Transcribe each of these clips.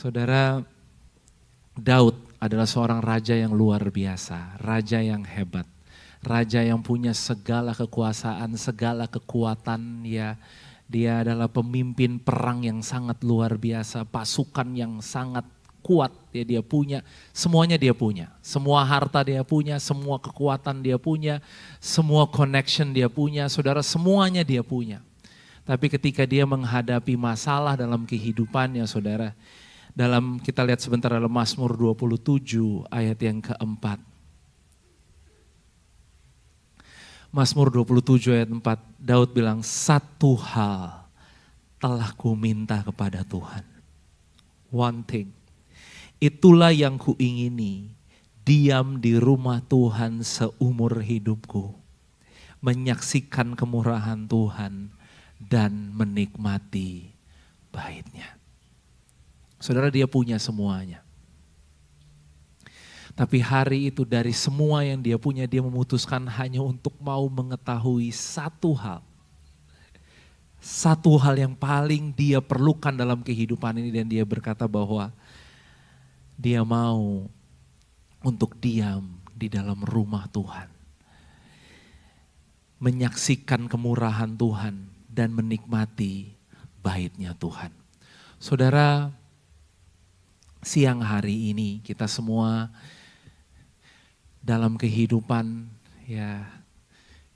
Saudara, Daud adalah seorang raja yang luar biasa, raja yang hebat, raja yang punya segala kekuasaan, segala kekuatan ya. Dia adalah pemimpin perang yang sangat luar biasa, pasukan yang sangat kuat ya dia punya, semuanya dia punya. Semua harta dia punya, semua kekuatan dia punya, semua connection dia punya, saudara semuanya dia punya. Tapi ketika dia menghadapi masalah dalam kehidupannya saudara, dalam kita lihat sebentar dalam Mazmur 27 ayat yang keempat. Mazmur 27 ayat 4, Daud bilang, satu hal telah ku minta kepada Tuhan. One thing, itulah yang kuingini, diam di rumah Tuhan seumur hidupku. Menyaksikan kemurahan Tuhan dan menikmati baitnya. Saudara, dia punya semuanya. Tapi hari itu dari semua yang dia punya, dia memutuskan hanya untuk mau mengetahui satu hal. Satu hal yang paling dia perlukan dalam kehidupan ini, dan dia berkata bahwa dia mau untuk diam di dalam rumah Tuhan. Menyaksikan kemurahan Tuhan dan menikmati baitnya Tuhan. Saudara, siang hari ini kita semua dalam kehidupan ya,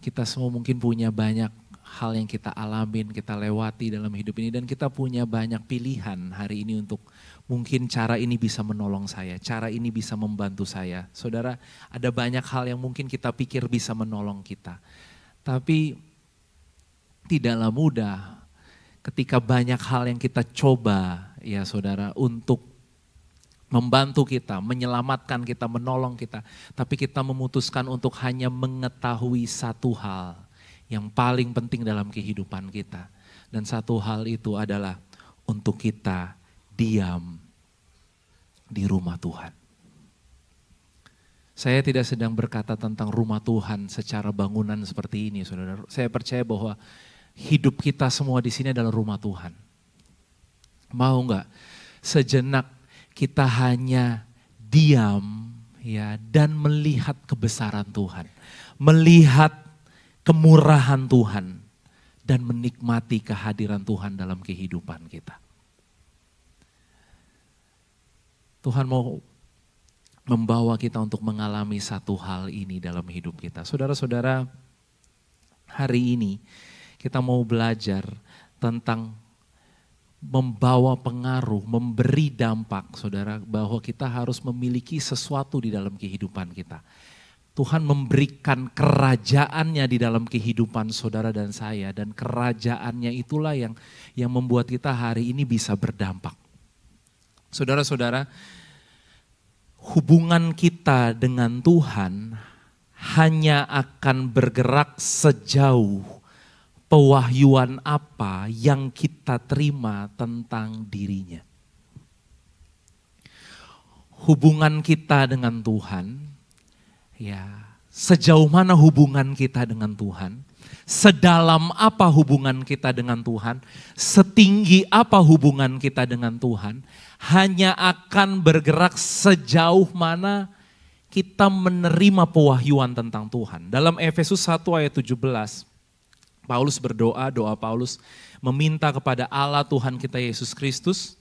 kita semua mungkin punya banyak hal yang kita alamin, kita lewati dalam hidup ini, dan kita punya banyak pilihan hari ini untuk mungkin cara ini bisa menolong saya, cara ini bisa membantu saya. Saudara, ada banyak hal yang mungkin kita pikir bisa menolong kita. Tapi tidaklah mudah ketika banyak hal yang kita coba ya saudara untuk membantu kita, menyelamatkan kita, menolong kita. Tapi kita memutuskan untuk hanya mengetahui satu hal yang paling penting dalam kehidupan kita. Dan satu hal itu adalah untuk kita diam di rumah Tuhan. Saya tidak sedang berkata tentang rumah Tuhan secara bangunan seperti ini, saudara. Saya percaya bahwa hidup kita semua di sini adalah rumah Tuhan. Mau nggak sejenak kita hanya diam ya dan melihat kebesaran Tuhan, melihat kemurahan Tuhan dan menikmati kehadiran Tuhan dalam kehidupan kita. Tuhan mau membawa kita untuk mengalami satu hal ini dalam hidup kita. Saudara-saudara, hari ini kita mau belajar tentang membawa pengaruh, memberi dampak, saudara, bahwa kita harus memiliki sesuatu di dalam kehidupan kita. Tuhan memberikan kerajaannya di dalam kehidupan saudara dan saya, dan kerajaannya itulah yang membuat kita hari ini bisa berdampak. Saudara-saudara, hubungan kita dengan Tuhan hanya akan bergerak sejauh pewahyuan apa yang kita terima tentang dirinya. Hubungan kita dengan Tuhan, ya sejauh mana hubungan kita dengan Tuhan, sedalam apa hubungan kita dengan Tuhan, setinggi apa hubungan kita dengan Tuhan, hanya akan bergerak sejauh mana kita menerima pewahyuan tentang Tuhan. Dalam Efesus 1 ayat 17, Paulus berdoa, doa Paulus meminta kepada Allah Tuhan kita Yesus Kristus,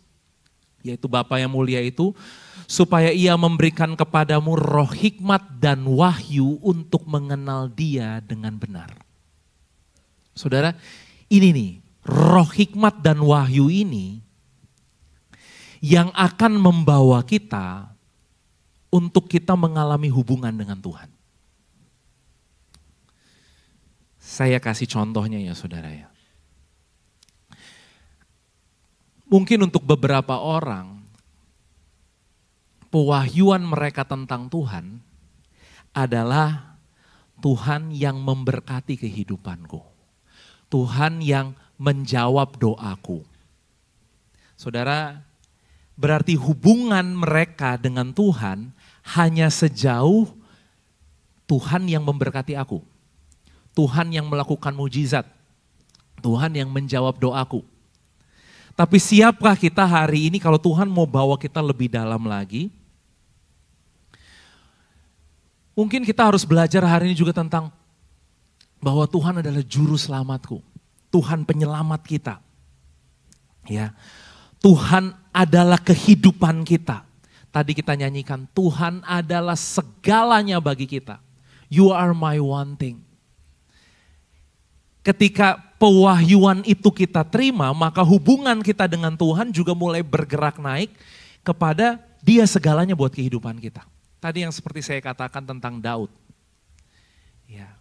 yaitu Bapa yang mulia itu, supaya ia memberikan kepadamu roh hikmat dan wahyu untuk mengenal Dia dengan benar. Saudara, ini nih, roh hikmat dan wahyu ini yang akan membawa kita untuk kita mengalami hubungan dengan Tuhan. Saya kasih contohnya ya saudara ya. Mungkin untuk beberapa orang, pewahyuan mereka tentang Tuhan adalah Tuhan yang memberkati kehidupanku. Tuhan yang menjawab doaku. Saudara, berarti hubungan mereka dengan Tuhan hanya sejauh Tuhan yang memberkati aku. Tuhan yang melakukan mujizat. Tuhan yang menjawab doaku. Tapi siapkah kita hari ini kalau Tuhan mau bawa kita lebih dalam lagi? Mungkin kita harus belajar hari ini juga tentang bahwa Tuhan adalah juru selamatku. Tuhan penyelamat kita. Ya. Tuhan adalah kehidupan kita. Tadi kita nyanyikan, Tuhan adalah segalanya bagi kita. You are my one thing. Ketika pewahyuan itu kita terima, maka hubungan kita dengan Tuhan juga mulai bergerak naik kepada Dia segalanya buat kehidupan kita. Tadi yang seperti saya katakan tentang Daud. Ya.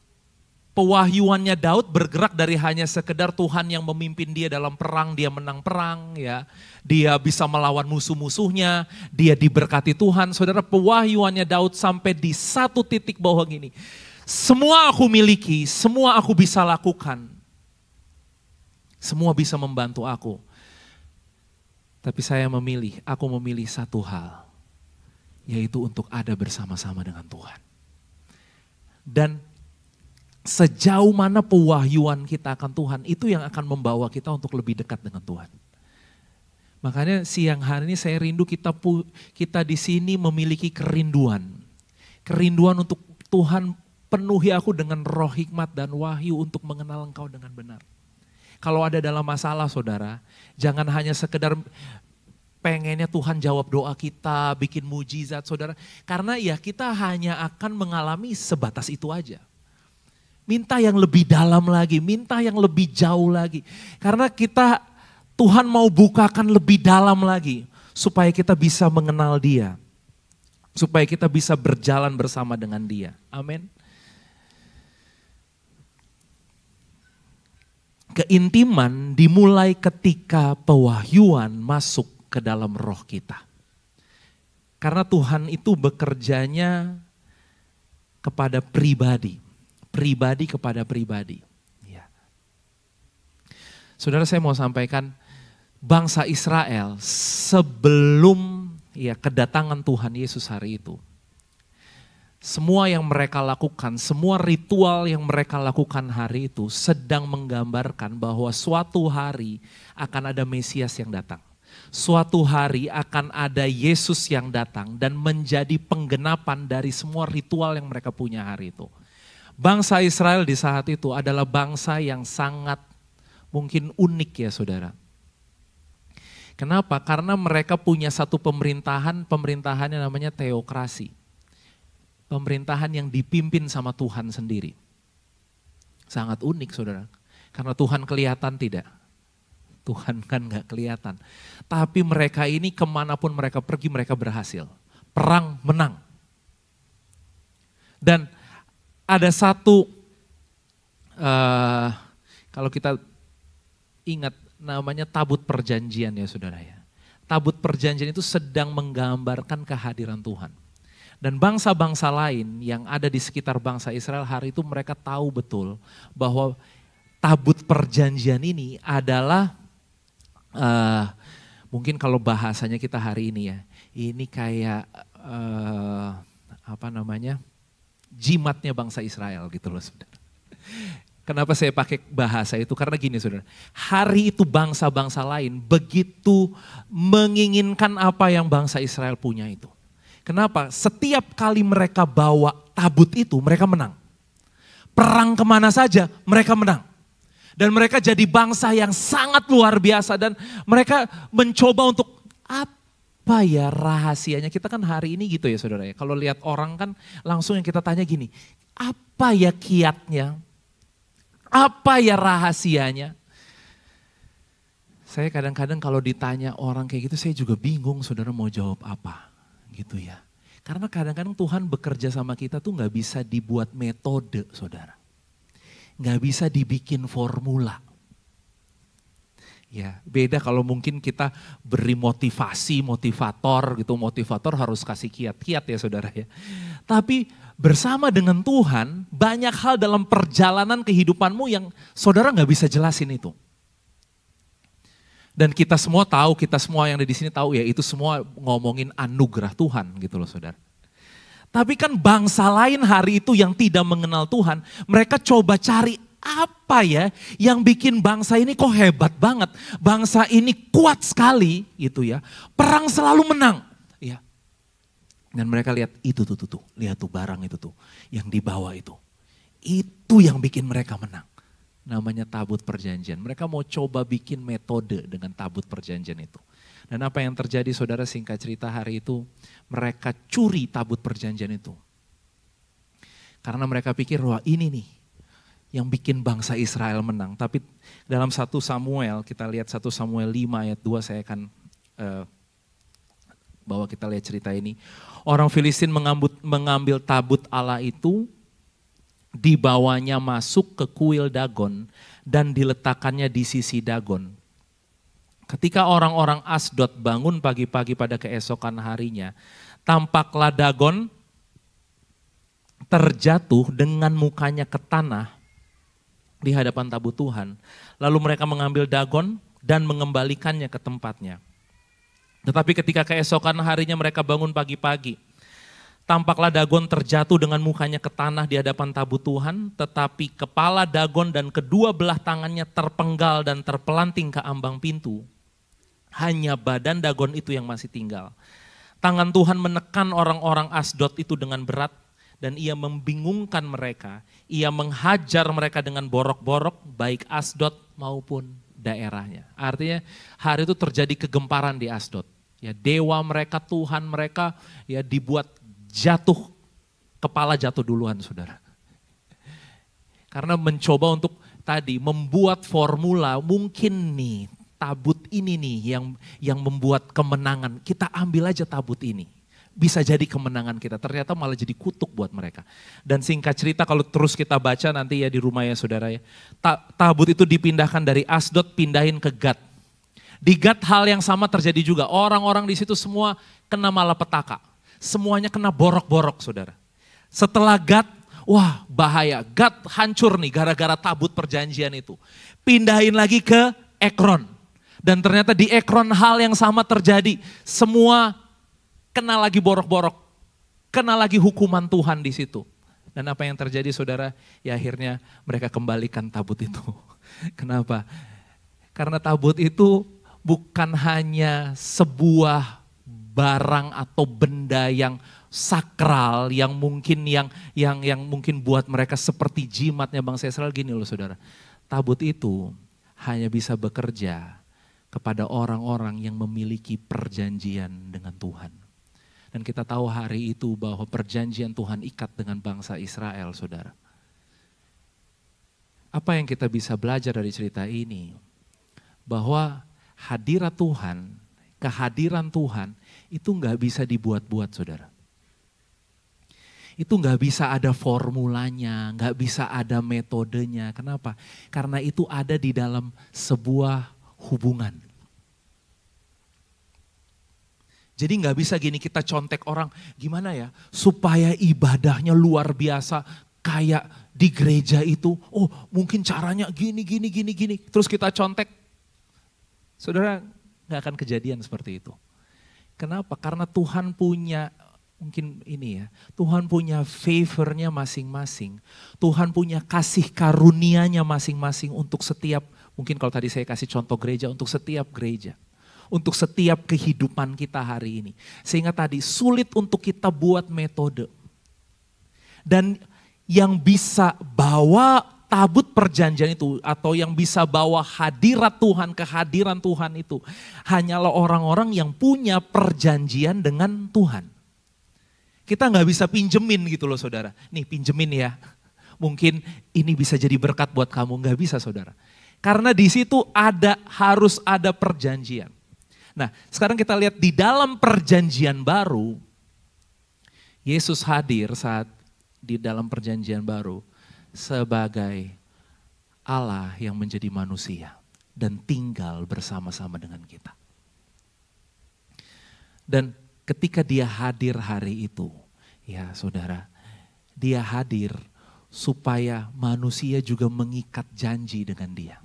Pewahyuannya Daud bergerak dari hanya sekedar Tuhan yang memimpin dia dalam perang, dia menang perang, ya. Dia bisa melawan musuh-musuhnya, dia diberkati Tuhan. Saudara, pewahyuannya Daud sampai di satu titik bahwa gini, semua aku miliki, semua aku bisa lakukan. Semua bisa membantu aku. Tapi aku memilih satu hal. Yaitu untuk ada bersama-sama dengan Tuhan. Dan sejauh mana pewahyuan kita akan Tuhan, itu yang akan membawa kita untuk lebih dekat dengan Tuhan. Makanya siang hari ini saya rindu kita di sini memiliki kerinduan. Kerinduan untuk Tuhan penuhi aku dengan roh hikmat dan wahyu untuk mengenal Engkau dengan benar. Kalau ada dalam masalah saudara, jangan hanya sekedar pengennya Tuhan jawab doa kita, bikin mujizat saudara. Karena ya kita hanya akan mengalami sebatas itu aja. Minta yang lebih dalam lagi, minta yang lebih jauh lagi. Karena Tuhan mau bukakan lebih dalam lagi. Supaya kita bisa mengenal Dia. Supaya kita bisa berjalan bersama dengan Dia. Amin. Keintiman dimulai ketika pewahyuan masuk ke dalam roh kita. Karena Tuhan itu bekerjanya kepada pribadi. Pribadi kepada pribadi. Ya. Saudara, saya mau sampaikan bangsa Israel sebelum kedatangan Tuhan Yesus hari itu. Semua yang mereka lakukan, semua ritual yang mereka lakukan hari itu sedang menggambarkan bahwa suatu hari akan ada Mesias yang datang. Suatu hari akan ada Yesus yang datang dan menjadi penggenapan dari semua ritual yang mereka punya hari itu. Bangsa Israel di saat itu adalah bangsa yang sangat mungkin unik ya saudara. Kenapa? Karena mereka punya satu pemerintahan yang namanya teokrasi. Pemerintahan yang dipimpin sama Tuhan sendiri. Sangat unik saudara. Karena Tuhan kelihatan tidak? Tuhan kan gak kelihatan. Tapi mereka ini kemanapun mereka pergi mereka berhasil. Perang menang. Dan ada satu, kalau kita ingat namanya tabut perjanjian ya saudara ya. Tabut perjanjian itu sedang menggambarkan kehadiran Tuhan. Dan bangsa-bangsa lain yang ada di sekitar bangsa Israel hari itu mereka tahu betul bahwa tabut perjanjian ini adalah mungkin kalau bahasanya kita hari ini ya, ini kayak jimatnya bangsa Israel gitu loh saudara. Kenapa saya pakai bahasa itu? Karena gini saudara, hari itu bangsa-bangsa lain begitu menginginkan apa yang bangsa Israel punya itu. Kenapa? Setiap kali mereka bawa tabut itu mereka menang. Perang kemana saja mereka menang. Dan mereka jadi bangsa yang sangat luar biasa dan mereka mencoba untuk apa ya rahasianya. Kita kan hari ini gitu ya saudara ya. Kalau lihat orang kan langsung yang kita tanya gini, apa ya kiatnya? Apa ya rahasianya? Saya kadang-kadang kalau ditanya orang kayak gitu saya juga bingung saudara mau jawab apa gitu ya. Karena kadang-kadang Tuhan bekerja sama kita tuh gak bisa dibuat metode saudara. Gak bisa dibikin formula. Ya, beda kalau mungkin kita beri motivator gitu. Motivator harus kasih kiat-kiat ya saudara ya. Tapi bersama dengan Tuhan banyak hal dalam perjalanan kehidupanmu yang saudara gak bisa jelasin itu. Dan kita semua tahu, kita semua yang ada di sini tahu ya itu semua ngomongin anugerah Tuhan gitu loh saudara. Tapi kan bangsa lain hari itu yang tidak mengenal Tuhan, mereka coba cari apa ya yang bikin bangsa ini kok hebat banget. Bangsa ini kuat sekali gitu ya. Perang selalu menang. Ya. Dan mereka lihat itu tuh. Lihat tuh barang itu tuh yang dibawa itu. Itu yang bikin mereka menang. Namanya tabut perjanjian. Mereka mau coba bikin metode dengan tabut perjanjian itu. Dan apa yang terjadi saudara, singkat cerita hari itu mereka curi tabut perjanjian itu. Karena mereka pikir wah ini nih yang bikin bangsa Israel menang. Tapi dalam 1 Samuel, kita lihat 1 Samuel 5 ayat 2, saya akan bawa kita lihat cerita ini. Orang Filistin mengambil tabut Allah itu, dibawanya masuk ke kuil Dagon dan diletakkannya di sisi Dagon. Ketika orang-orang Asdod bangun pagi-pagi pada keesokan harinya, tampaklah Dagon terjatuh dengan mukanya ke tanah di hadapan tabut Tuhan. Lalu mereka mengambil Dagon dan mengembalikannya ke tempatnya. Tetapi ketika keesokan harinya mereka bangun pagi-pagi, tampaklah Dagon terjatuh dengan mukanya ke tanah di hadapan tabut Tuhan, tetapi kepala Dagon dan kedua belah tangannya terpenggal dan terpelanting ke ambang pintu. Hanya badan Dagon itu yang masih tinggal. Tangan Tuhan menekan orang-orang Asdod itu dengan berat, dan ia membingungkan mereka. Ia menghajar mereka dengan borok-borok, baik Asdod maupun daerahnya. Artinya hari itu terjadi kegemparan di Asdod. Ya, dewa mereka, Tuhan mereka ya dibuat jatuh, kepala jatuh duluan saudara. Karena mencoba untuk tadi membuat formula, mungkin nih tabut ini nih yang membuat kemenangan. Kita ambil aja tabut ini. Bisa jadi kemenangan kita, ternyata malah jadi kutuk buat mereka. Dan singkat cerita kalau terus kita baca nanti ya di rumah ya saudara ya. Tabut itu dipindahkan dari Asdod, pindahin ke Gad. Di Gad hal yang sama terjadi juga, orang-orang di situ semua kena malapetaka. Semuanya kena borok-borok saudara. Setelah Gad, wah bahaya, Gad hancur nih gara-gara tabut perjanjian itu. Pindahin lagi ke Ekron. Dan ternyata di Ekron hal yang sama terjadi, semua kena lagi borok-borok, kena lagi hukuman Tuhan di situ. Dan apa yang terjadi saudara? Ya akhirnya mereka kembalikan tabut itu. Kenapa? Karena tabut itu bukan hanya sebuah barang atau benda yang sakral, yang mungkin mungkin buat mereka seperti jimatnya bangsa Israel. Gini loh saudara, tabut itu hanya bisa bekerja kepada orang-orang yang memiliki perjanjian dengan Tuhan. Dan kita tahu hari itu bahwa perjanjian Tuhan ikat dengan bangsa Israel, saudara. Apa yang kita bisa belajar dari cerita ini? Bahwa hadirat Tuhan, kehadiran Tuhan itu nggak bisa dibuat-buat, saudara. Itu nggak bisa ada formulanya, nggak bisa ada metodenya. Kenapa? Karena itu ada di dalam sebuah hubungan. Jadi nggak bisa gini kita contek orang, gimana ya supaya ibadahnya luar biasa kayak di gereja itu. Oh mungkin caranya gini. Terus kita contek, saudara nggak akan kejadian seperti itu. Kenapa? Karena Tuhan punya mungkin ini ya, Tuhan punya favornya masing-masing. Tuhan punya kasih karunia-Nya masing-masing untuk setiap, mungkin kalau tadi saya kasih contoh gereja, untuk setiap gereja. Untuk setiap kehidupan kita hari ini. Sehingga tadi sulit untuk kita buat metode. Dan yang bisa bawa tabut perjanjian itu atau yang bisa bawa hadirat Tuhan, kehadiran Tuhan itu hanyalah orang-orang yang punya perjanjian dengan Tuhan. Kita nggak bisa pinjemin gitu loh saudara. Nih pinjemin ya. Mungkin ini bisa jadi berkat buat kamu, nggak bisa saudara. Karena di situ harus ada perjanjian. Nah sekarang kita lihat di dalam perjanjian baru, Yesus hadir saat di dalam perjanjian baru sebagai Allah yang menjadi manusia dan tinggal bersama-sama dengan kita. Dan ketika dia hadir hari itu, ya saudara, dia hadir supaya manusia juga mengikat janji dengan dia.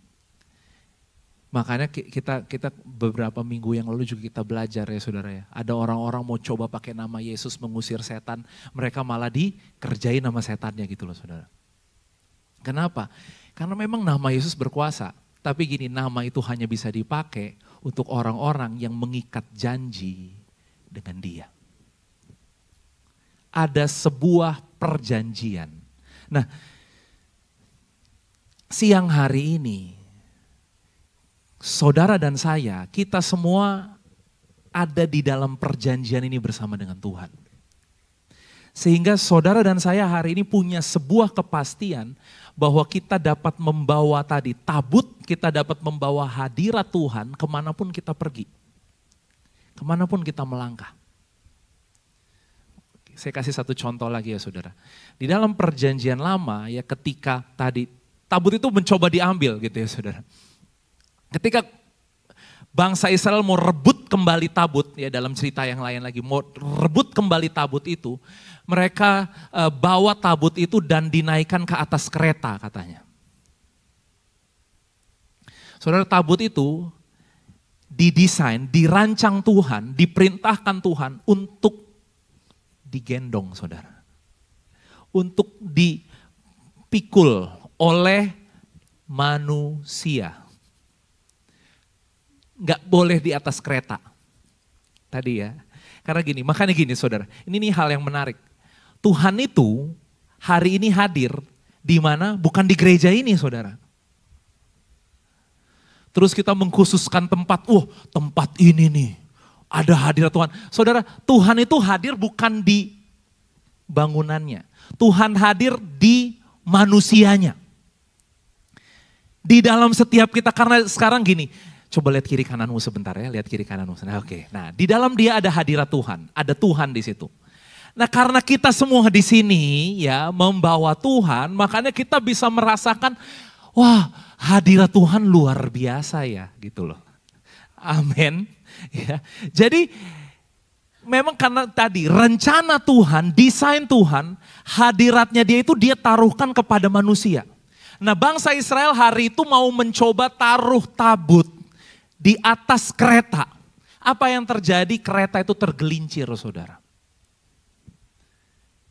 Makanya kita beberapa minggu yang lalu juga kita belajar ya saudara ya. Ada orang-orang mau coba pakai nama Yesus mengusir setan, mereka malah dikerjain nama setannya gitu loh saudara. Kenapa? Karena memang nama Yesus berkuasa. Tapi gini, nama itu hanya bisa dipakai untuk orang-orang yang mengikat janji dengan Dia. Ada sebuah perjanjian. Nah, siang hari ini, saudara dan saya, kita semua ada di dalam perjanjian ini bersama dengan Tuhan. Sehingga saudara dan saya hari ini punya sebuah kepastian bahwa kita dapat membawa tadi tabut, kita dapat membawa hadirat Tuhan kemanapun kita pergi. Kemanapun kita melangkah. Saya kasih satu contoh lagi ya saudara. Di dalam perjanjian lama ya ketika tadi tabut itu mencoba diambil gitu ya saudara. Ketika bangsa Israel mau rebut kembali tabut, ya dalam cerita yang lain lagi, mau rebut kembali tabut itu, mereka bawa tabut itu dan dinaikkan ke atas kereta katanya. Saudara, tabut itu didesain, dirancang Tuhan, diperintahkan Tuhan untuk digendong saudara. Untuk dipikul oleh manusia. Nggak boleh di atas kereta. Tadi ya. Karena gini, makanya gini saudara. Ini nih hal yang menarik. Tuhan itu hari ini hadir di mana? Bukan di gereja ini saudara. Terus kita mengkhususkan tempat, tempat ini nih. Ada hadirat Tuhan. Saudara, Tuhan itu hadir bukan di bangunannya. Tuhan hadir di manusianya. Di dalam setiap kita, karena sekarang gini, coba lihat kiri kananmu sebentar ya, lihat kiri kananmu. Nah, oke. Nah, di dalam dia ada hadirat Tuhan, ada Tuhan di situ. Nah, karena kita semua di sini ya membawa Tuhan, makanya kita bisa merasakan, wah, hadirat Tuhan luar biasa ya, gitu loh. Amin. Ya. Jadi memang karena tadi rencana Tuhan, desain Tuhan, hadiratnya dia itu dia taruhkan kepada manusia. Nah, bangsa Israel hari itu mau mencoba taruh tabut di atas kereta. Apa yang terjadi? Kereta itu tergelincir, saudara.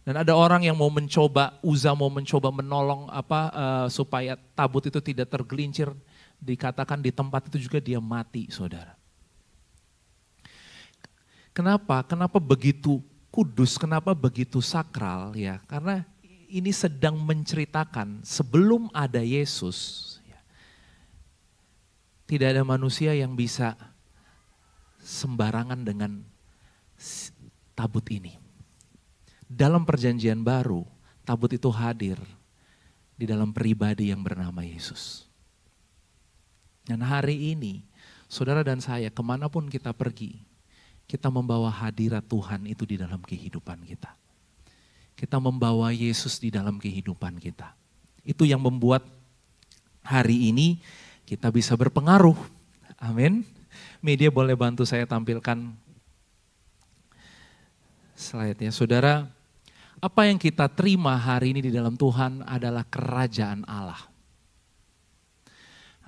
Dan ada orang yang mau mencoba, Uza mau mencoba menolong supaya tabut itu tidak tergelincir. Dikatakan di tempat itu juga dia mati, saudara. Kenapa? Kenapa begitu kudus? Kenapa begitu sakral? Ya, karena ini sedang menceritakan sebelum ada Yesus, ya, tidak ada manusia yang bisa sembarangan dengan tabut ini. Dalam perjanjian baru, tabut itu hadir di dalam pribadi yang bernama Yesus. Dan hari ini, saudara dan saya kemanapun kita pergi, kita membawa hadirat Tuhan itu di dalam kehidupan kita. Kita membawa Yesus di dalam kehidupan kita. Itu yang membuat hari ini kita bisa berpengaruh. Amin. Media boleh bantu saya tampilkan slide-nya. Saudara, apa yang kita terima hari ini di dalam Tuhan adalah kerajaan Allah.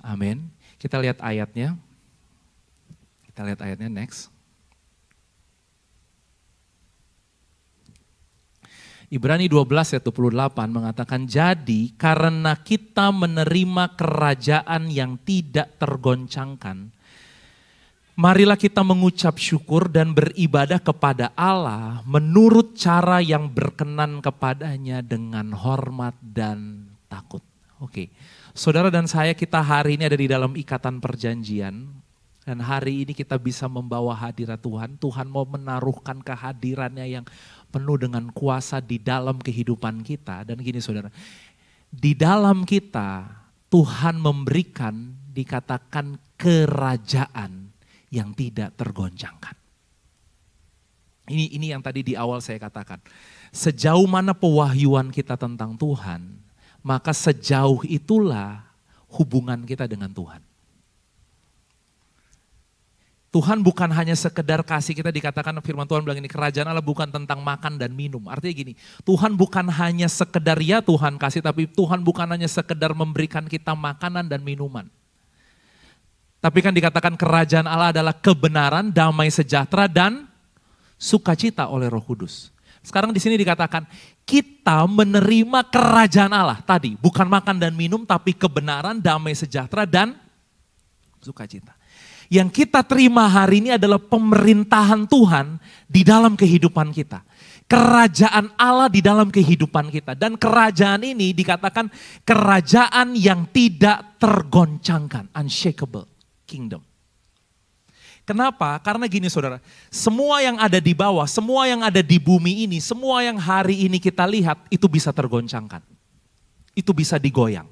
Amin. Kita lihat ayatnya. Kita lihat ayatnya next. Ibrani 12 ayat 28 mengatakan, jadi karena kita menerima kerajaan yang tidak tergoncangkan, marilah kita mengucap syukur dan beribadah kepada Allah menurut cara yang berkenan kepadanya dengan hormat dan takut. Oke, saudara dan saya kita hari ini ada di dalam ikatan perjanjian. Dan hari ini kita bisa membawa hadirat Tuhan. Tuhan mau menaruhkan kehadirannya yang penuh dengan kuasa di dalam kehidupan kita. Dan gini saudara, di dalam kita Tuhan memberikan dikatakan kerajaan yang tidak tergoncangkan. Ini yang tadi di awal saya katakan. Sejauh mana pewahyuan kita tentang Tuhan, maka sejauh itulah hubungan kita dengan Tuhan. Tuhan bukan hanya sekedar kasih, kita dikatakan firman Tuhan bilang ini, kerajaan Allah bukan tentang makan dan minum. Artinya gini, Tuhan bukan hanya sekedar ya Tuhan kasih, tapi Tuhan bukan hanya sekedar memberikan kita makanan dan minuman. Tapi kan dikatakan kerajaan Allah adalah kebenaran, damai sejahtera dan sukacita oleh Roh Kudus. Sekarang di sini dikatakan kita menerima kerajaan Allah. Tadi bukan makan dan minum tapi kebenaran, damai sejahtera dan sukacita. Yang kita terima hari ini adalah pemerintahan Tuhan di dalam kehidupan kita. Kerajaan Allah di dalam kehidupan kita. Dan kerajaan ini dikatakan kerajaan yang tidak tergoncangkan. Unshakable kingdom. Kenapa? Karena gini saudara, semua yang ada di bawah, semua yang ada di bumi ini, semua yang hari ini kita lihat itu bisa tergoncangkan. Itu bisa digoyang.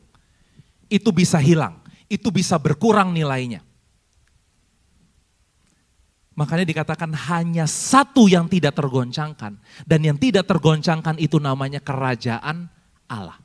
Itu bisa hilang. Itu bisa berkurang nilainya. Makanya dikatakan hanya satu yang tidak tergoncangkan. Dan yang tidak tergoncangkan itu namanya kerajaan Allah.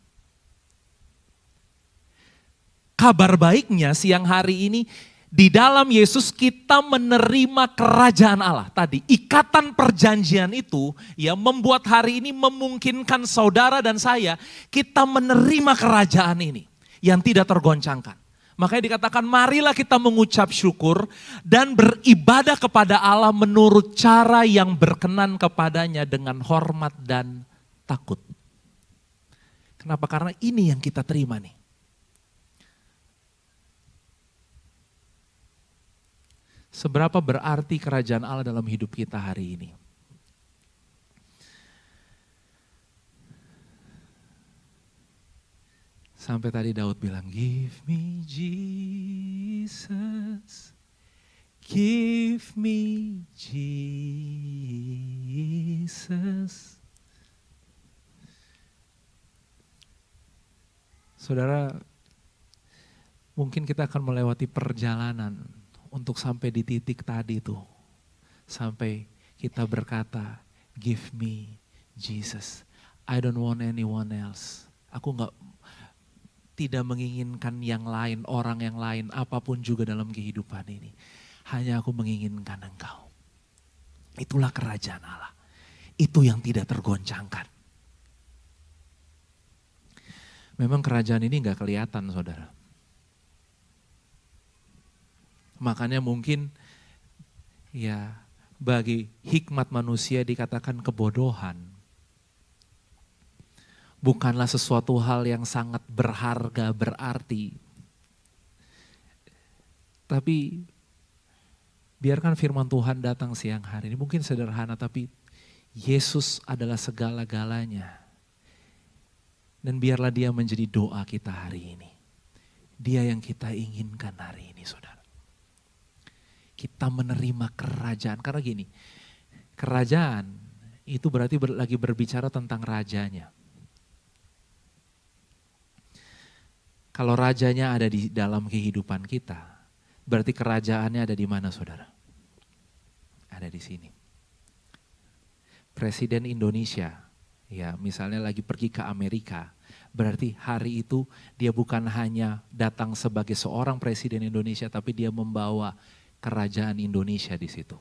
Kabar baiknya siang hari ini, di dalam Yesus kita menerima kerajaan Allah. Tadi ikatan perjanjian itu ya membuat hari ini memungkinkan saudara dan saya kita menerima kerajaan ini yang tidak tergoncangkan. Makanya dikatakan marilah kita mengucap syukur dan beribadah kepada Allah menurut cara yang berkenan kepadanya dengan hormat dan takut. Kenapa? Karena ini yang kita terima nih. Seberapa berarti kerajaan Allah dalam hidup kita hari ini? Sampai tadi Daud bilang, give me Jesus, give me Jesus. Saudara, mungkin kita akan melewati perjalanan untuk sampai di titik tadi tuh. Sampai kita berkata, give me Jesus. I don't want anyone else. Aku tidak menginginkan yang lain, orang yang lain, apapun juga dalam kehidupan ini. Hanya aku menginginkan Engkau. Itulah kerajaan Allah. Itu yang tidak tergoncangkan. Memang kerajaan ini gak kelihatan saudara. Makanya mungkin ya bagi hikmat manusia dikatakan kebodohan. Bukanlah sesuatu hal yang sangat berharga, berarti. Tapi biarkan firman Tuhan datang siang hari ini. Mungkin sederhana tapi Yesus adalah segala-galanya. Dan biarlah dia menjadi doa kita hari ini. Dia yang kita inginkan hari ini saudara. Kita menerima kerajaan. Karena gini, kerajaan itu berarti lagi berbicara tentang rajanya. Kalau rajanya ada di dalam kehidupan kita, berarti kerajaannya ada di mana saudara? Ada di sini. Presiden Indonesia, ya misalnya lagi pergi ke Amerika, berarti hari itu dia bukan hanya datang sebagai seorang presiden Indonesia, tapi dia membawa kerajaan Indonesia di situ.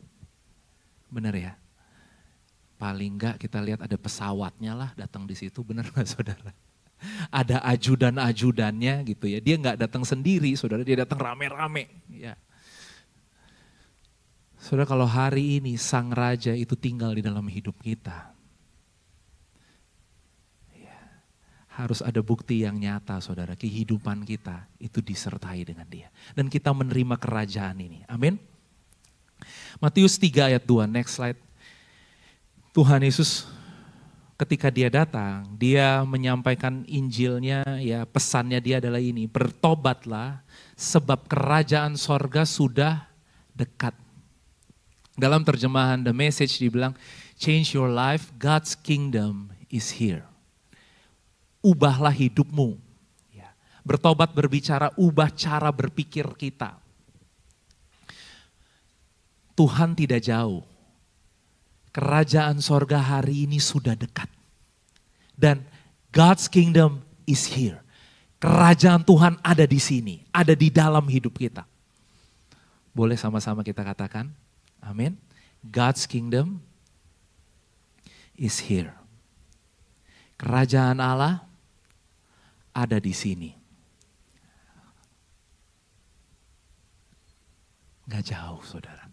Benar ya? Paling enggak kita lihat ada pesawatnya lah datang di situ, benar nggak saudara? Ada ajudan-ajudannya gitu ya. Dia nggak datang sendiri, saudara, dia datang rame-rame. Ya. Saudara, kalau hari ini sang raja itu tinggal di dalam hidup kita, ya, harus ada bukti yang nyata, saudara. Kehidupan kita itu disertai dengan dia. Dan kita menerima kerajaan ini. Amin. Matius 3 ayat 2, next slide. Tuhan Yesus ketika dia datang, dia menyampaikan Injilnya, ya pesannya dia adalah ini, bertobatlah sebab kerajaan sorga sudah dekat. Dalam terjemahan The Message dibilang, change your life, God's kingdom is here. Ubahlah hidupmu. Ya. Bertobat berbicara, ubah cara berpikir kita. Tuhan tidak jauh. Kerajaan sorga hari ini sudah dekat. Dan God's kingdom is here. Kerajaan Tuhan ada di sini, ada di dalam hidup kita. Boleh sama-sama kita katakan, amin. God's kingdom is here. Kerajaan Allah ada di sini. Gak jauh saudara.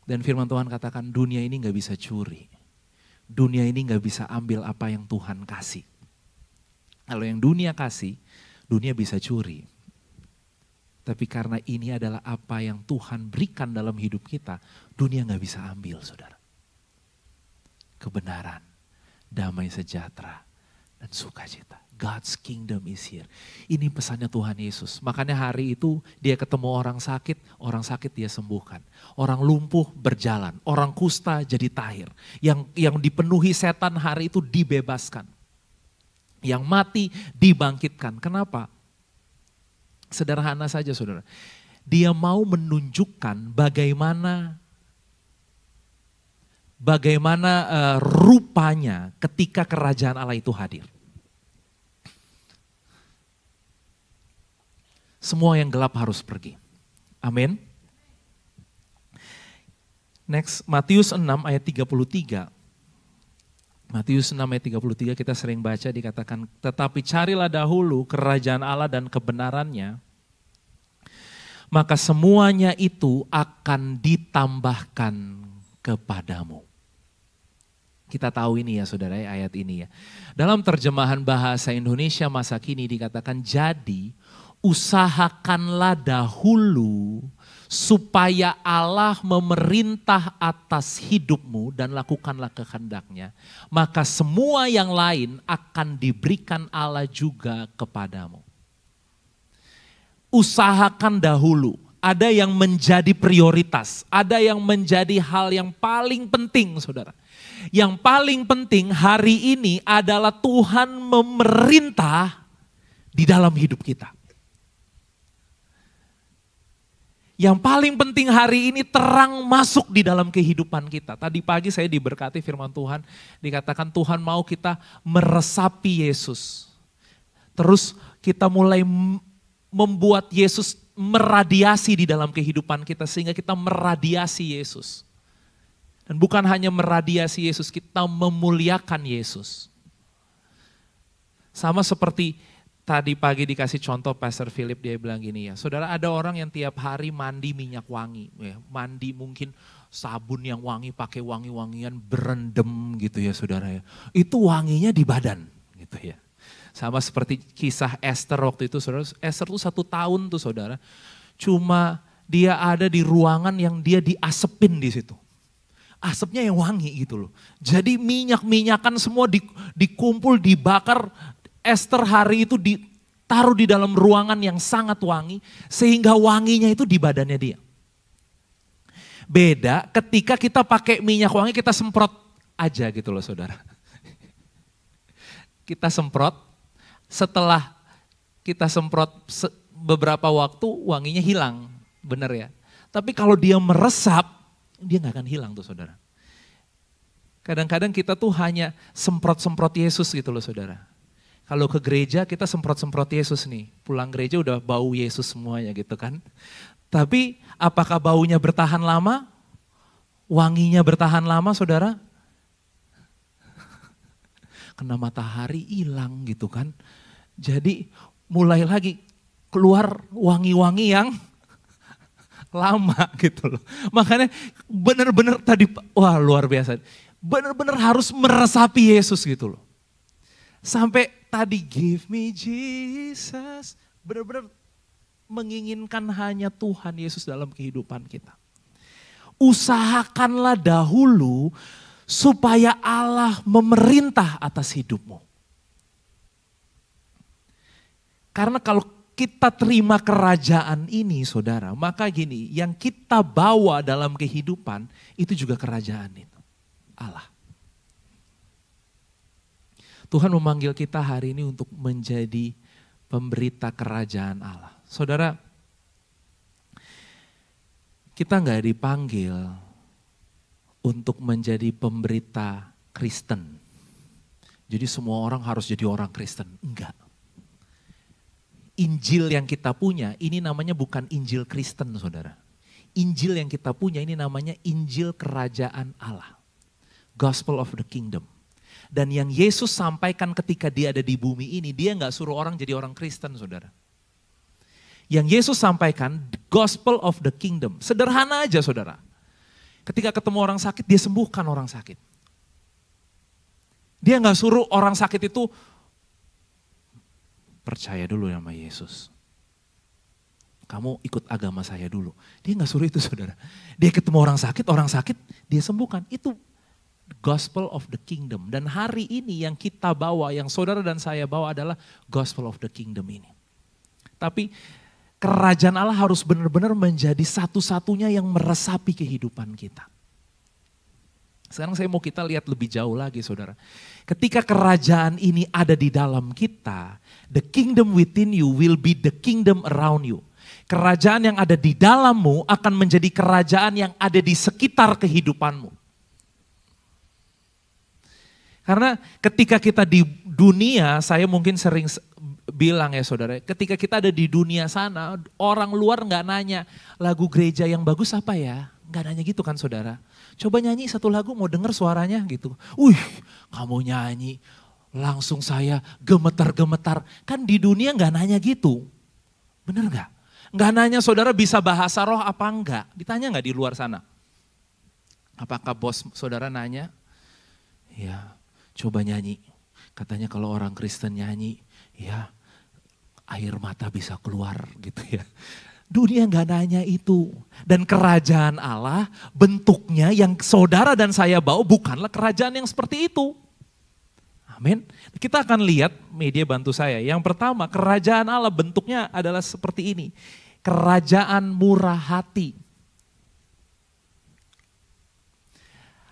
Dan firman Tuhan katakan dunia ini gak bisa curi. dunia ini gak bisa ambil apa yang Tuhan kasih. Kalau yang dunia kasih, dunia bisa curi. Tapi karena ini adalah apa yang Tuhan berikan dalam hidup kita, dunia gak bisa ambil, saudara. Kebenaran, damai sejahtera, dan sukacita. God's kingdom is here. Ini pesannya Tuhan Yesus. Makanya hari itu dia ketemu orang sakit dia sembuhkan. Orang lumpuh berjalan, orang kusta jadi tahir. Yang dipenuhi setan hari itu dibebaskan. Yang mati dibangkitkan. Kenapa? Sederhana saja saudara. Dia mau menunjukkan bagaimana rupanya ketika kerajaan Allah itu hadir. Semua yang gelap harus pergi. Amin. Next, Matius 6 ayat 33. Matius 6 ayat 33 kita sering baca dikatakan, tetapi carilah dahulu kerajaan Allah dan kebenarannya, maka semuanya itu akan ditambahkan kepadamu. Kita tahu ini ya saudara ayat ini ya. Dalam terjemahan bahasa Indonesia masa kini dikatakan, jadi usahakanlah dahulu supaya Allah memerintah atas hidupmu dan lakukanlah kehendaknya. Maka semua yang lain akan diberikan Allah juga kepadamu. Usahakan dahulu. Ada yang menjadi prioritas. Ada yang menjadi hal yang paling penting saudara. Yang paling penting hari ini adalah Tuhan memerintah di dalam hidup kita. Yang paling penting hari ini terang masuk di dalam kehidupan kita. Tadi pagi saya diberkati firman Tuhan, dikatakan Tuhan mau kita meresapi Yesus. Terus kita mulai membuat Yesus meradiasi di dalam kehidupan kita sehingga kita meradiasi Yesus. Dan bukan hanya meradiasi Yesus, kita memuliakan Yesus. Sama seperti tadi pagi dikasih contoh Pastor Philip, dia bilang gini ya, saudara ada orang yang tiap hari mandi minyak wangi, ya, mandi mungkin sabun yang wangi, pakai wangi-wangian berendam gitu ya saudara ya. Itu wanginya di badan gitu ya. Sama seperti kisah Esther waktu itu saudara, Esther tuh 1 tahun tuh saudara, cuma dia ada di ruangan yang dia diasepin di situ. Asapnya yang wangi gitu loh. Jadi minyak-minyakan semua dikumpul, dibakar. Esther hari itu ditaruh di dalam ruangan yang sangat wangi, sehingga wanginya itu di badannya dia. Beda ketika kita pakai minyak wangi, kita semprot aja gitu loh saudara. Kita semprot, setelah kita semprot beberapa waktu wanginya hilang, benar ya. Tapi kalau dia meresap, dia gak akan hilang tuh saudara. Kadang-kadang kita tuh hanya semprot-semprot Yesus gitu loh saudara. Kalau ke gereja kita semprot-semprot Yesus nih. Pulang gereja udah bau Yesus semuanya gitu kan. Tapi apakah baunya bertahan lama? Wanginya bertahan lama saudara? Kena matahari hilang gitu kan. Jadi mulai lagi keluar wangi-wangi yang lama gitu loh. Makanya benar-benar tadi, wah luar biasa. Benar-benar harus meresapi Yesus gitu loh. Sampai tadi give me Jesus, benar-benar menginginkan hanya Tuhan Yesus dalam kehidupan kita. Usahakanlah dahulu supaya Allah memerintah atas hidupmu. Karena kalau kita terima kerajaan ini saudara, maka gini, yang kita bawa dalam kehidupan itu juga kerajaan itu, Allah. Tuhan memanggil kita hari ini untuk menjadi pemberita kerajaan Allah. Saudara, kita nggak dipanggil untuk menjadi pemberita Kristen. Jadi semua orang harus jadi orang Kristen. Enggak. Injil yang kita punya ini namanya bukan Injil Kristen saudara. Injil yang kita punya ini namanya Injil Kerajaan Allah. Gospel of the Kingdom. Dan yang Yesus sampaikan ketika dia ada di bumi ini, dia gak suruh orang jadi orang Kristen saudara. Yang Yesus sampaikan, Gospel of the Kingdom. Sederhana aja saudara. Ketika ketemu orang sakit, dia sembuhkan orang sakit. Dia nggak suruh orang sakit itu percaya dulu sama Yesus. Kamu ikut agama saya dulu. Dia nggak suruh itu saudara. Dia ketemu orang sakit dia sembuhkan. Itu gospel of the kingdom. Dan hari ini yang kita bawa, yang saudara dan saya bawa adalah gospel of the kingdom ini. Tapi kerajaan Allah harus benar-benar menjadi satu-satunya yang meresapi kehidupan kita. Sekarang saya mau kita lihat lebih jauh lagi saudara. Ketika kerajaan ini ada di dalam kita, the kingdom within you will be the kingdom around you. Kerajaan yang ada di dalammu akan menjadi kerajaan yang ada di sekitar kehidupanmu. Karena ketika kita di dunia, saya mungkin sering bilang ya saudara, ketika kita ada di dunia sana, orang luar nggak nanya lagu gereja yang bagus apa ya, nggak nanya gitu kan saudara. Coba nyanyi satu lagu mau denger suaranya gitu. Kamu nyanyi, langsung saya gemetar-gemetar. Kan di dunia nggak nanya gitu, bener nggak? Nggak nanya saudara bisa bahasa roh apa enggak, ditanya nggak di luar sana? Apakah bos saudara nanya? Ya, coba nyanyi. Katanya kalau orang Kristen nyanyi, ya air mata bisa keluar gitu ya. Dunia nggak nanya itu. Dan kerajaan Allah bentuknya yang saudara dan saya bawa bukanlah kerajaan yang seperti itu. Amin. Kita akan lihat, media bantu saya. Yang pertama, kerajaan Allah bentuknya adalah seperti ini. Kerajaan murah hati.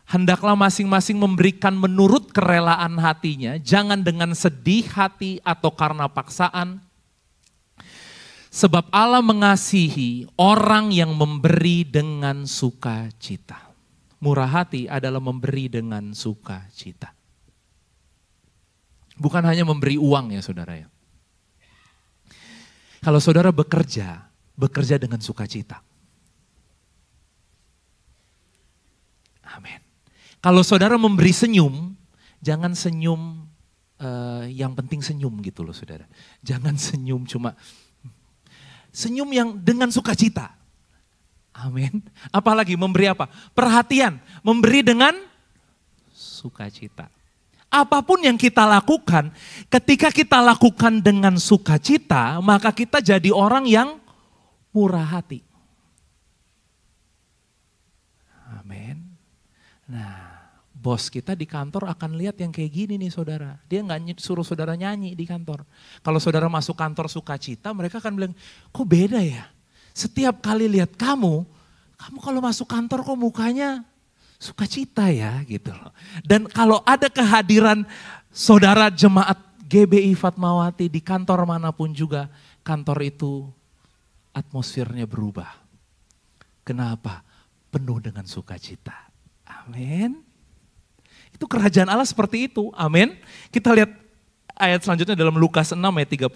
Hendaklah masing-masing memberikan menurut kerelaan hatinya, jangan dengan sedih hati atau karena paksaan. Sebab Allah mengasihi orang yang memberi dengan sukacita. Murah hati adalah memberi dengan sukacita. Bukan hanya memberi uang ya saudara ya. Kalau saudara bekerja dengan sukacita. Amin. Kalau saudara memberi senyum, jangan senyum yang penting senyum gitu loh saudara. Jangan senyum cuma, senyum yang dengan sukacita. Amin. Apalagi memberi apa? Perhatian, memberi dengan sukacita. Apapun yang kita lakukan, ketika kita lakukan dengan sukacita, maka kita jadi orang yang murah hati. Amin. Nah, bos kita di kantor akan lihat yang kayak gini nih saudara. Dia nggak suruh saudara nyanyi di kantor. Kalau saudara masuk kantor sukacita, mereka akan bilang, kok beda ya? Setiap kali lihat kamu kalau masuk kantor kok mukanya sukacita ya gitu loh. Dan kalau ada kehadiran saudara jemaat GBI Fatmawati di kantor manapun juga, kantor itu atmosfernya berubah. Kenapa? Penuh dengan sukacita. Amin. Itu kerajaan Allah seperti itu. Amin. Kita lihat ayat selanjutnya dalam Lukas 6 ayat 36.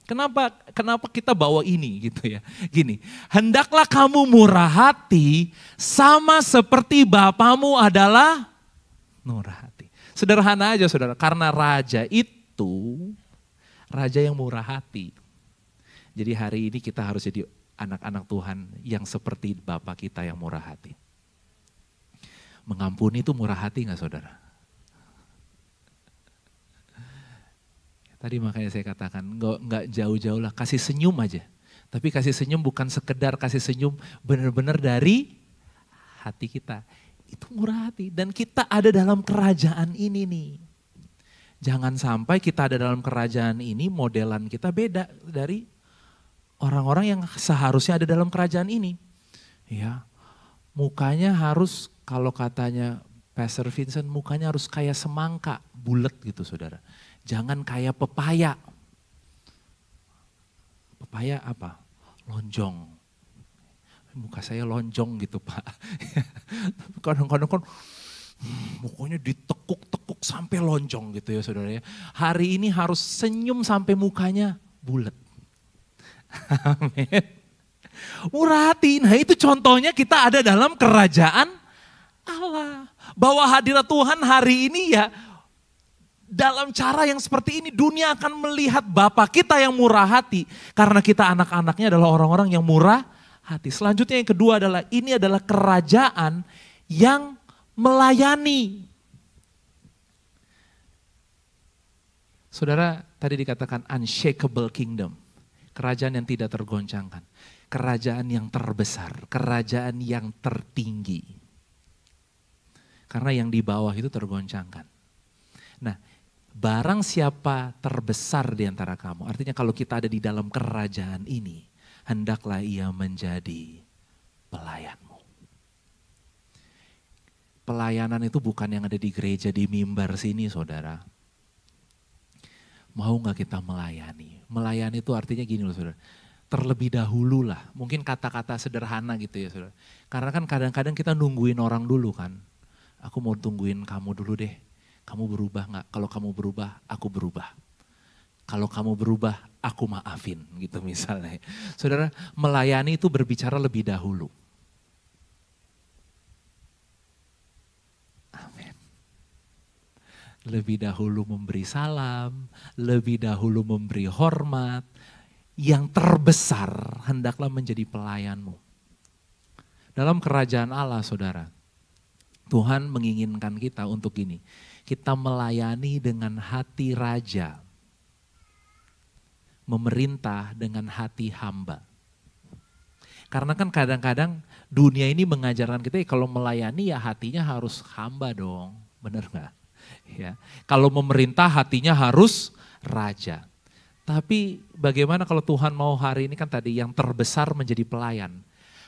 Kenapa kita bawa ini gitu ya. Gini, hendaklah kamu murah hati sama seperti Bapamu adalah murah hati. Sederhana aja saudara, karena raja itu raja yang murah hati. Jadi hari ini kita harus jadi anak-anak Tuhan yang seperti Bapa kita yang murah hati. Mengampuni itu murah hati gak saudara? Tadi makanya saya katakan nggak jauh-jauh lah, kasih senyum aja. Tapi kasih senyum bukan sekedar kasih senyum, benar-benar dari hati kita. Itu murah hati dan kita ada dalam kerajaan ini nih. Jangan sampai kita ada dalam kerajaan ini modelan kita beda dari orang-orang yang seharusnya ada dalam kerajaan ini. Ya, mukanya harus kalau katanya Pastor Vincent mukanya harus kayak semangka, bulat gitu saudara. Jangan kayak pepaya. Pepaya apa? Lonjong. Muka saya lonjong gitu Pak. Kadang-kadang kan mukanya ditekuk-tekuk sampai lonjong gitu ya saudara ya. Hari ini harus senyum sampai mukanya bulat. Amin. Murah hati. Nah itu contohnya kita ada dalam kerajaan Allah. Bahwa hadirat Tuhan hari ini ya dalam cara yang seperti ini dunia akan melihat Bapa kita yang murah hati. Karena kita anak-anaknya adalah orang-orang yang murah hati. Selanjutnya yang kedua adalah ini adalah kerajaan yang melayani. Saudara, tadi dikatakan unshakable kingdom. Kerajaan yang tidak tergoncangkan. Kerajaan yang terbesar, kerajaan yang tertinggi. Karena yang di bawah itu tergoncangkan. Nah, barang siapa terbesar di antara kamu, artinya kalau kita ada di dalam kerajaan ini, hendaklah ia menjadi pelayanmu. Pelayanan itu bukan yang ada di gereja, di mimbar sini saudara. Mau gak kita melayani? Melayani itu artinya gini loh saudara. Terlebih dahulu lah, mungkin kata-kata sederhana gitu ya saudara. Karena kan kadang-kadang kita nungguin orang dulu kan. Aku mau tungguin kamu dulu deh. Kamu berubah gak? Kalau kamu berubah, aku berubah. Kalau kamu berubah, aku maafin gitu misalnya. Saudara, melayani itu berbicara lebih dahulu. Amin. Lebih dahulu memberi salam, lebih dahulu memberi hormat. Yang terbesar hendaklah menjadi pelayanmu. Dalam kerajaan Allah saudara, Tuhan menginginkan kita untuk ini. Kita melayani dengan hati raja. Memerintah dengan hati hamba. Karena kan kadang-kadang dunia ini mengajarkan kita kalau melayani ya hatinya harus hamba dong. Benar gak? Ya. Kalau memerintah hatinya harus raja. Tapi bagaimana kalau Tuhan mau hari ini kan tadi yang terbesar menjadi pelayan.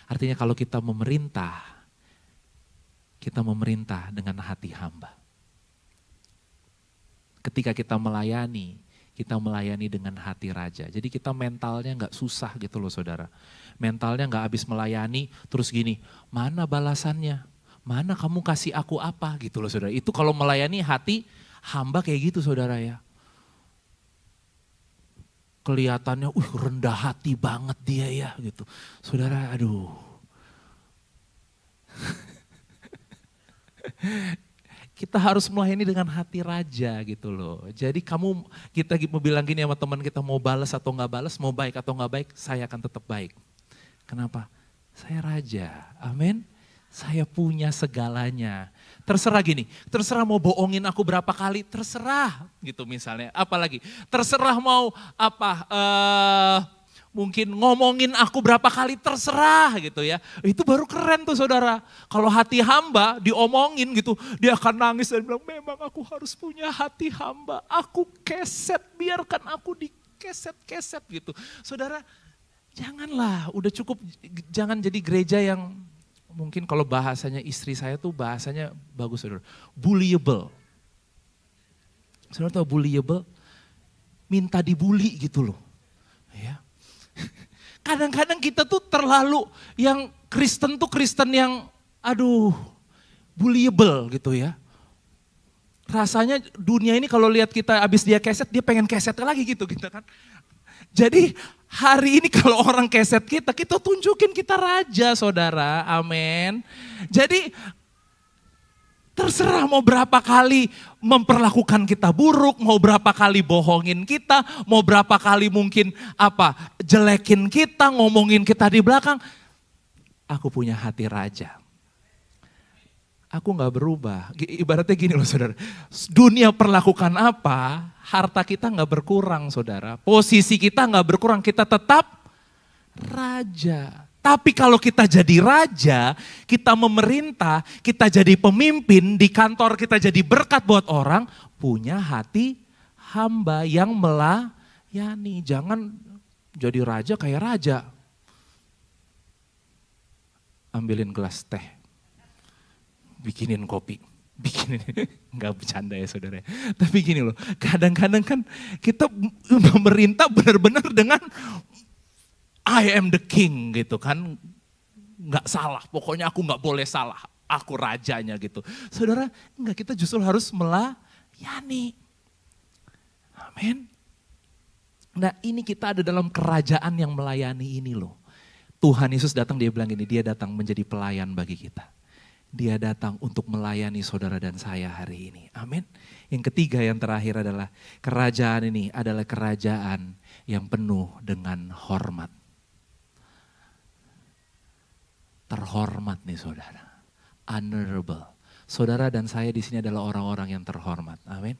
Artinya kalau kita memerintah dengan hati hamba. Ketika kita melayani dengan hati raja. Jadi kita mentalnya gak susah gitu loh saudara. Mentalnya gak habis melayani terus gini, mana balasannya? Mana kamu kasih aku apa gitu loh saudara. Itu kalau melayani hati hamba kayak gitu saudara ya. Kelihatannya rendah hati banget dia ya gitu. Saudara aduh. Kita harus melayani dengan hati raja gitu loh. Jadi kita mau bilang gini sama teman kita mau balas atau gak balas, mau baik atau gak baik, saya akan tetap baik. Kenapa? Saya raja, amin. Saya punya segalanya. Terserah mau bohongin aku berapa kali, terserah gitu misalnya. Apalagi, terserah mau mungkin ngomongin aku berapa kali, terserah gitu ya. Itu baru keren tuh saudara. Kalau hati hamba diomongin gitu, dia akan nangis dan bilang memang aku harus punya hati hamba. Aku keset, biarkan aku dikeset-keset gitu. Saudara, janganlah, udah cukup, jangan jadi gereja yang mungkin kalau bahasanya istri saya tuh bahasanya bagus saudara. Bullyable. Saudara tahu bullyable? Minta dibully gitu loh. Ya. Kadang-kadang kita tuh terlalu yang Kristen tuh Kristen yang bullyable gitu ya. Rasanya dunia ini kalau lihat kita habis dia keset, dia pengen keset lagi gitu kan. Jadi hari ini kalau orang keset kita tunjukin kita raja saudara, amin. Jadi terserah mau berapa kali memperlakukan kita buruk, mau berapa kali bohongin kita, mau berapa kali mungkin jelekin kita, ngomongin kita di belakang. Aku punya hati raja. Aku gak berubah. Ibaratnya gini loh saudara. Dunia perlakukan apa, harta kita gak berkurang saudara. Posisi kita gak berkurang, kita tetap raja. Tapi kalau kita jadi raja, kita memerintah, kita jadi pemimpin, di kantor kita jadi berkat buat orang, punya hati hamba yang melayani. Jangan jadi raja kayak raja. Ambilin gelas teh. Bikinin kopi, nggak bercanda ya saudara. Tapi gini loh, kadang-kadang kan kita memerintah benar-benar dengan I am the king gitu kan, nggak salah. Pokoknya aku nggak boleh salah, aku rajanya gitu. Saudara, enggak, kita justru harus melayani. Amin. Nah ini kita ada dalam kerajaan yang melayani ini loh. Tuhan Yesus datang, dia bilang gini, dia datang menjadi pelayan bagi kita. Dia datang untuk melayani saudara dan saya hari ini. Amin. Yang ketiga, yang terakhir adalah kerajaan ini adalah kerajaan yang penuh dengan hormat. Terhormat nih saudara. Honorable. Saudara dan saya di sini adalah orang-orang yang terhormat. Amin.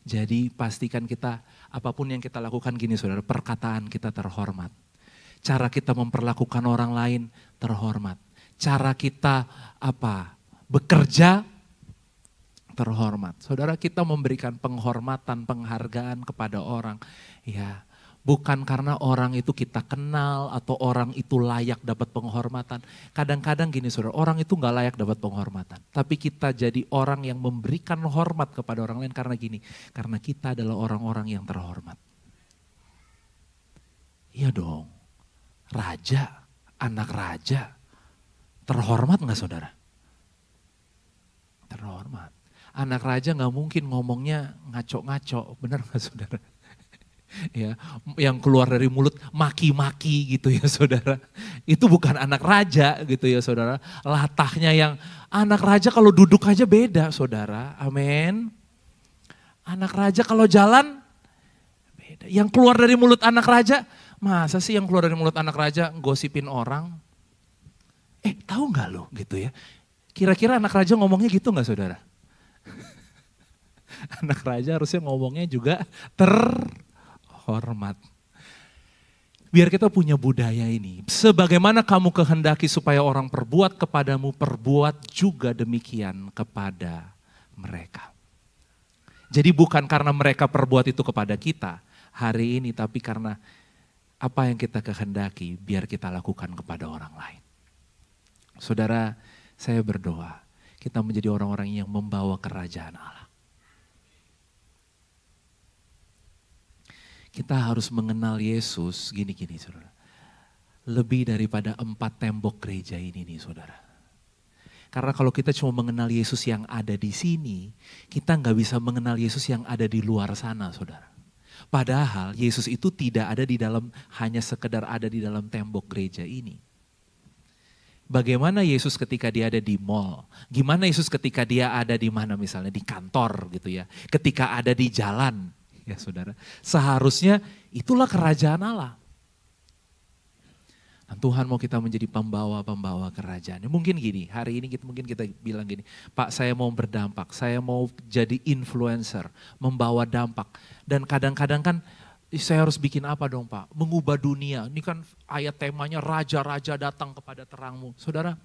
Jadi pastikan kita, apapun yang kita lakukan gini saudara, perkataan kita terhormat. Cara kita memperlakukan orang lain terhormat. Cara kita bekerja terhormat. Saudara, kita memberikan penghormatan, penghargaan kepada orang. Ya, bukan karena orang itu kita kenal atau orang itu layak dapat penghormatan. Kadang-kadang gini saudara, orang itu gak layak dapat penghormatan. Tapi kita jadi orang yang memberikan hormat kepada orang lain karena gini. Karena kita adalah orang-orang yang terhormat. Iya dong, raja, anak raja. Terhormat gak saudara? Terhormat. Anak raja gak mungkin ngomongnya ngaco-ngaco, benar gak saudara? Ya, yang keluar dari mulut maki-maki gitu ya saudara. Itu bukan anak raja gitu ya saudara. Latahnya yang anak raja kalau duduk aja beda saudara. Amin. Anak raja kalau jalan beda. Yang keluar dari mulut anak raja, masa sih yang keluar dari mulut anak raja gosipin orang? Tahu gak lo gitu ya. Kira-kira anak raja ngomongnya gitu gak saudara? Anak raja harusnya ngomongnya juga terhormat. Biar kita punya budaya ini. Sebagaimana kamu kehendaki supaya orang perbuat kepadamu, perbuat juga demikian kepada mereka. Jadi bukan karena mereka perbuat itu kepada kita hari ini, tapi karena apa yang kita kehendaki biar kita lakukan kepada orang lain. Saudara, saya berdoa kita menjadi orang-orang yang membawa kerajaan Allah. Kita harus mengenal Yesus gini-gini saudara. Lebih daripada 4 tembok gereja ini nih saudara. Karena kalau kita cuma mengenal Yesus yang ada di sini, kita nggak bisa mengenal Yesus yang ada di luar sana saudara. Padahal Yesus itu tidak ada di dalam, hanya sekedar ada di dalam tembok gereja ini. Bagaimana Yesus ketika dia ada di mall? Gimana Yesus ketika dia ada di mana misalnya di kantor gitu ya. Ketika ada di jalan. Ya saudara, seharusnya itulah kerajaan Allah. Dan Tuhan mau kita menjadi pembawa-pembawa kerajaan. Mungkin gini, hari ini mungkin kita bilang gini, Pak saya mau berdampak, saya mau jadi influencer, membawa dampak. Dan kadang-kadang kan saya harus bikin apa dong Pak? Mengubah dunia, ini kan ayat temanya raja-raja datang kepada terangmu. Saudara,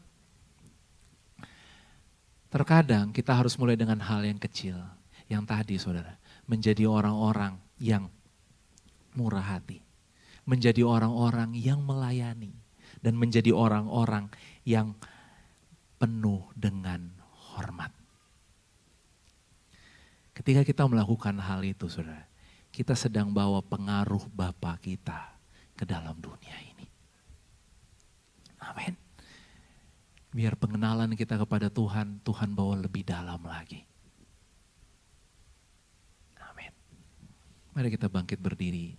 terkadang kita harus mulai dengan hal yang kecil. Yang tadi saudara, menjadi orang-orang yang murah hati. Menjadi orang-orang yang melayani. Dan menjadi orang-orang yang penuh dengan hormat. Ketika kita melakukan hal itu saudara, kita sedang bawa pengaruh Bapa kita ke dalam dunia ini. Amin. Biar pengenalan kita kepada Tuhan, Tuhan bawa lebih dalam lagi. Mari kita bangkit berdiri.